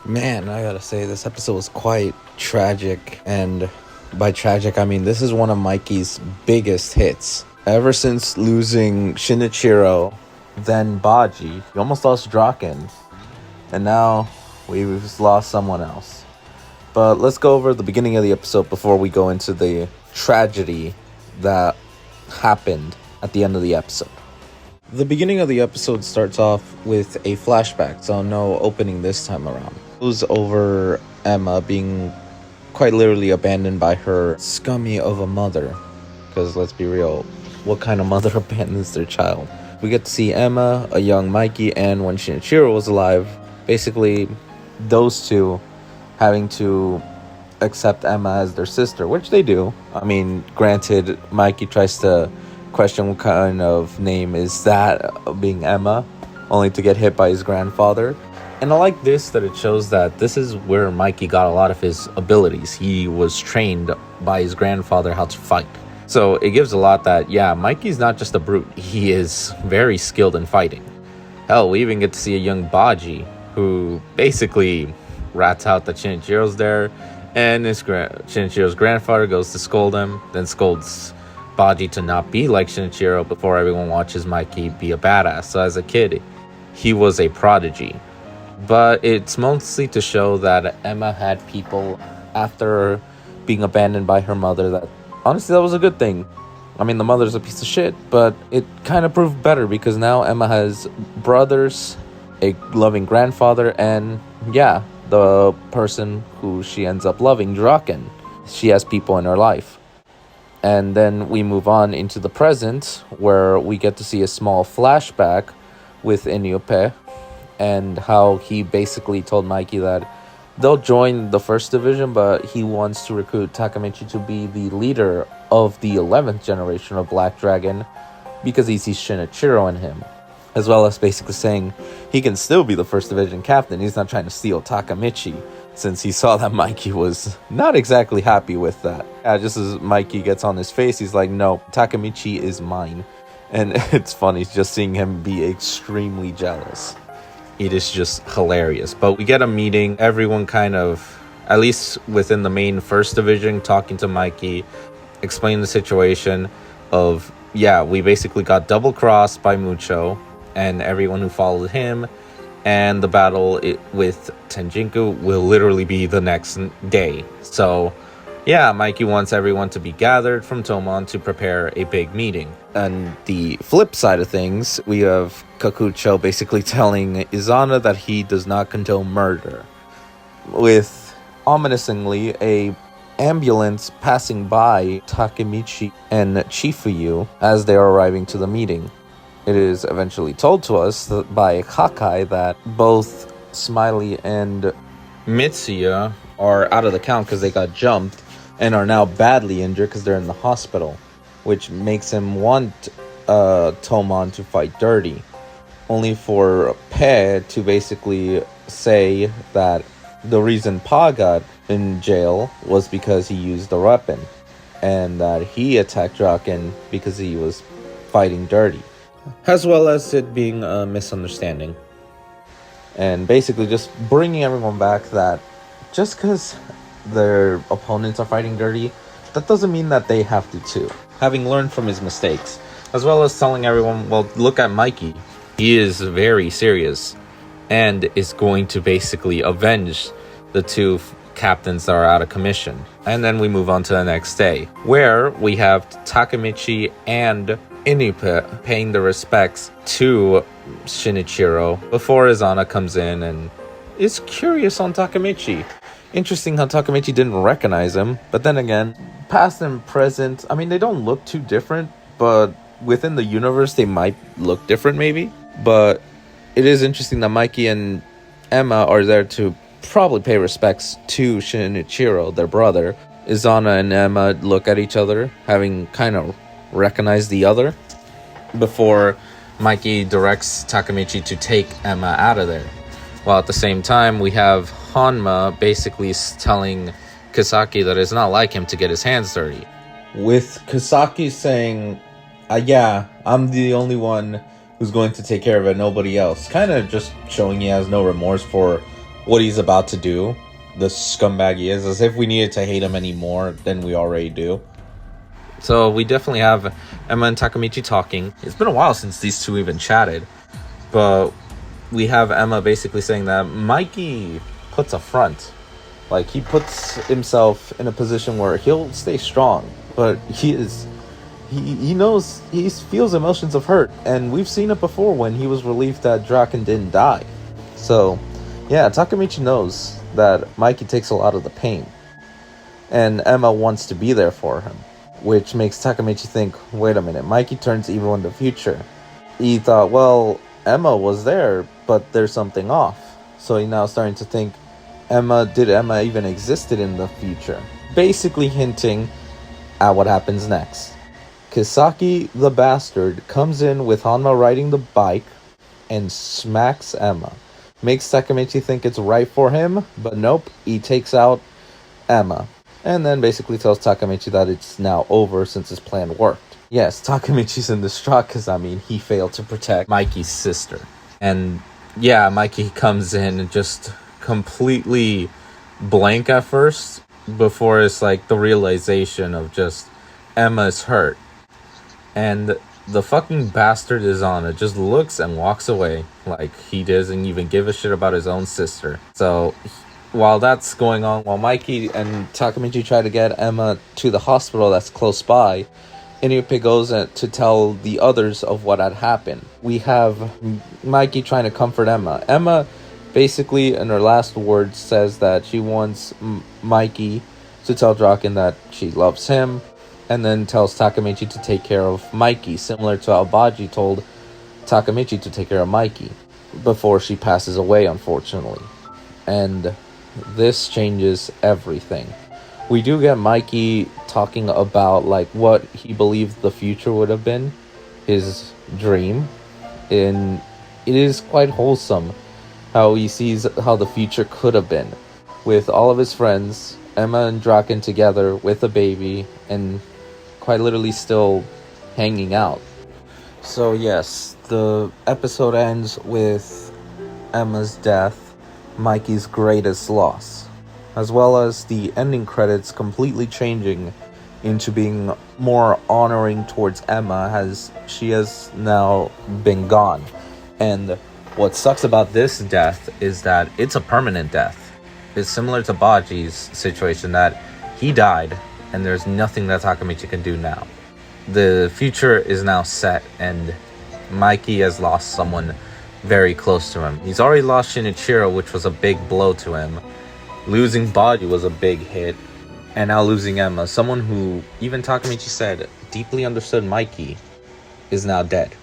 Man, I gotta say, this episode was quite tragic. And by tragic, I mean this is one of Mikey's biggest hits. Ever since losing Shinichiro, then Baji, he almost lost Draken. And now we've lost someone else. But let's go over the beginning of the episode before we go into the tragedy that happened at the end of the episode. The beginning of the episode starts off with a flashback, so no opening this time around. It was over Emma being quite literally abandoned by her scummy of a mother. Because let's be real, what kind of mother abandons their child? We get to see Emma, a young Mikey, and when Shinichiro was alive, basically those two having to accept Emma as their sister, which they do. I mean, granted, Mikey tries to question what kind of name is that, being Emma, only to get hit by his grandfather. And I like this, that it shows that this is where Mikey got a lot of his abilities. He was trained by his grandfather how to fight. So it gives a lot that, yeah, Mikey's not just a brute. He is very skilled in fighting. Hell, we even get to see a young Baji who basically rats out that Shinichiro's there, and Shinichiro's grandfather goes to scold him, then scolds Baji to not be like Shinichiro before everyone watches Mikey be a badass. So as a kid, he was a prodigy. But it's mostly to show that Emma had people after being abandoned by her mother. That honestly, that was a good thing. I mean, the mother's a piece of shit, but it kind of proved better because now Emma has brothers, a loving grandfather, and yeah, the person who she ends up loving, Draken. She has people in her life. And then we move on into the present, where we get to see a small flashback with Inyope and how he basically told Mikey that they'll join the first division, but he wants to recruit Takemichi to be the leader of the 11th generation of Black Dragon because he sees Shinichiro in him. As well as basically saying he can still be the first division captain. He's not trying to steal Takemichi, since he saw that Mikey was not exactly happy with that. Yeah, just as Mikey gets on his face, he's like, no, Takemichi is mine. And it's funny just seeing him be extremely jealous. It is just hilarious. But we get a meeting, everyone kind of, at least within the main first division, talking to Mikey, explain the situation of, yeah, we basically got double crossed by Mucho and everyone who followed him. And the battle with Tenjinku will literally be the next day. So, yeah, Mikey wants everyone to be gathered from Toman to prepare a big meeting. And the flip side of things, we have Kakucho basically telling Izana that he does not condone murder. With, ominously, a ambulance passing by Takemichi and Chifuyu as they are arriving to the meeting. It is eventually told to us by Hakai that both Smiley and Mitsuya are out of the count because they got jumped and are now badly injured because they're in the hospital, which makes him want Toman to fight dirty, only for Pe to basically say that the reason Pa got in jail was because he used the weapon, and that he attacked Draken because he was fighting dirty. As well as it being a misunderstanding. And basically just bringing everyone back that just because their opponents are fighting dirty, that doesn't mean that they have to too. Having learned from his mistakes. As well as telling everyone, well, look at Mikey. He is very serious and is going to basically avenge the two captains that are out of commission. And then we move on to the next day, where we have Takemichi and Inyope paying the respects to Shinichiro before Izana comes in and is curious on Takemichi. Interesting how Takemichi didn't recognize him, but then again, past and present, I mean, they don't look too different, but within the universe, they might look different maybe. But it is interesting that Mikey and Emma are there to probably pay respects to Shinichiro, their brother. Izana and Emma look at each other, having kind of recognize the other before Mikey directs Takemichi to take Emma out of there. While at the same time, we have Hanma basically telling Kisaki that it's not like him to get his hands dirty. With Kisaki saying, yeah, I'm the only one who's going to take care of it, nobody else. Kind of just showing he has no remorse for what he's about to do, the scumbag he is, as if we needed to hate him any more than we already do. So we definitely have Emma and Takemichi talking. It's been a while since these two even chatted, but we have Emma basically saying that Mikey puts a front. Like, he puts himself in a position where he'll stay strong, but he knows, he feels emotions of hurt, and we've seen it before when he was relieved that Draken didn't die. So yeah, Takemichi knows that Mikey takes a lot of the pain, and Emma wants to be there for him, which makes Takemichi think, wait a minute, Mikey turns evil in the future. He thought, well, Emma was there, but there's something off. So he's now starting to think, did Emma even existed in the future? Basically hinting at what happens next. Kisaki the bastard comes in with Hanma riding the bike and smacks Emma. Makes Takemichi think it's right for him, but nope, he takes out Emma. And then basically tells Takemichi that it's now over since his plan worked. Yes, Takemichi's in distraught because, he failed to protect Mikey's sister. And yeah, Mikey comes in and just completely blank at first, before it's like the realization of just Emma's hurt. And the fucking bastard Izana just looks and walks away like he doesn't even give a shit about his own sister. So while that's going on, while Mikey and Takemichi try to get Emma to the hospital that's close by, Inoue goes to tell the others of what had happened. We have Mikey trying to comfort Emma. Emma basically, in her last words, says that she wants Mikey to tell Draken that she loves him, and then tells Takemichi to take care of Mikey, similar to how Baji told Takemichi to take care of Mikey before she passes away, unfortunately. And this changes everything. We do get Mikey talking about like what he believed the future would have been, his dream, and it is quite wholesome how he sees how the future could have been, with all of his friends, Emma and Draken together with a baby, and quite literally still hanging out. So yes, the episode ends with Emma's death, Mikey's greatest loss, as well as the ending credits completely changing into being more honoring towards Emma, as she has now been gone. And what sucks about this death is that it's a permanent death. It's similar to Baji's situation, that he died and there's nothing that Takemichi can do now. The future is now set, and Mikey has lost someone very close to him. He's already lost Shinichiro, which was a big blow to him. Losing Baji was a big hit. And now losing Emma, someone who, even Takemichi said, deeply understood Mikey, is now dead.